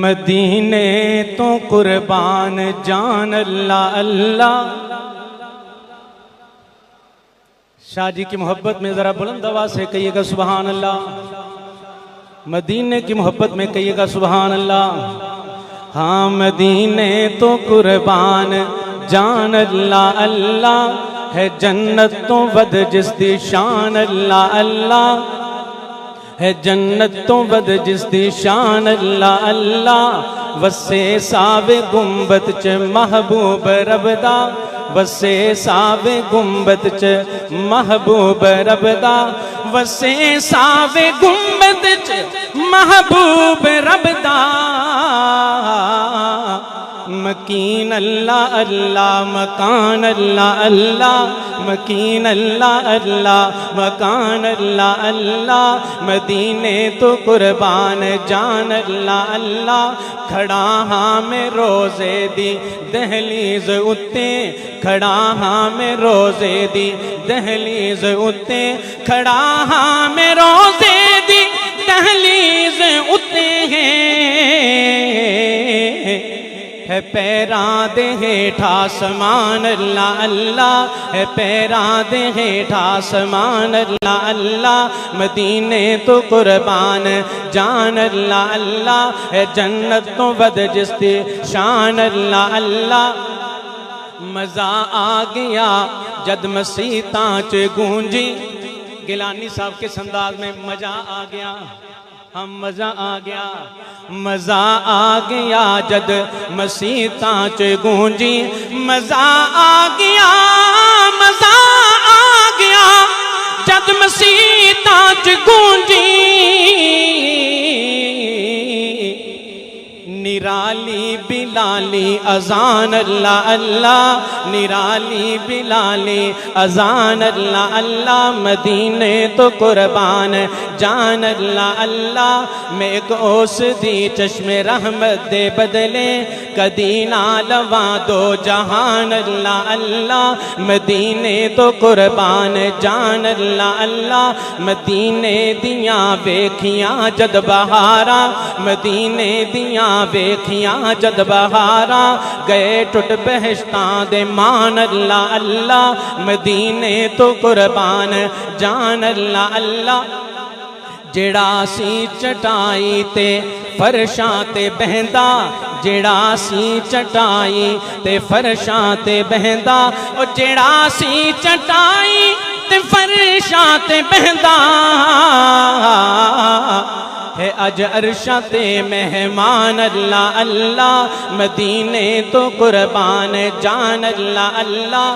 مدینے تو قربان جان اللہ اللہ۔ شاہ جی کی محبت میں ذرا بلند آواز سے کہیے گا سبحان اللہ۔ مدینے کی محبت میں کہیے گا سبحان اللہ۔ ہاں مدینے تو قربان جان اللہ اللہ، ہے جنت تو ود جس دی شان اللہ اللہ، ہے جنت تو ود جس دی شان اللہ اللہ۔ وسے ساوے گنبد چ محبوب رب دا، وسے ساوے گنبد چ محبوب رب دا، وسے ساوے گنبد چ محبوب رب دا۔ مکین اللہ اللہ مکان اللہ اللہ، مکین اللہ اللہ مکان اللہ اللہ۔ مدینے تو قربان جان اللہ اللہ، کھڑا ہاں میں روزے دی دہلیز اتے، کھڑا ہاں میں روزے دی دہلیز اتے، کھڑا ہاں میں روزے دی دہلیز اتے ہے پیران دے ہیٹھ آسمان اللہ اللہ، ہے پیران دے ہیٹھ آسمان اللہ اللہ۔ مدینے تو قربان جان اللہ اللہ، ہے جنت تو ود جس دی شان اللہ اللہ۔ مزہ آ گیا جد مسیتاں چ گونجی، گیلانی صاحب کے انداز میں مزہ آ گیا، ہم مزہ آ گیا، مزہ آ گیا جد مسیتاں چ گونجی، مزہ آ گیا، مزہ آ گیا جد مسیتاں چ گونجی۔ نرالی بلالی اذان اللہ اللہ، نرالی بلالی اذان اللہ اللہ۔ مدینے تو قربان جان اللہ اللہ، میں اس دی چشم رحمت دے بدلے کدی نہ لواں دو جہان اللہ اللہ۔ مدینے تو قربان جان اللہ اللہ، مدینے دیاں ویکھیاں جد بہاراں، مدینے دیاں ویکھیاں جد بہاراں، گئے ٹٹ بہشتاں دے مان اللہ اللہ۔ مدینے تو قربان جان اللہ اللہ، جڑا سی چٹائی تے فرشاں تے بہندا، جڑا سی چٹائی تے فرشاں تے بہندا، او جڑا سی چٹائی تے فرشاں تے بہندا، ہے اج عرشاں تے مہمان اللہ اللہ۔ مدینے تو قربان جان اللہ اللہ۔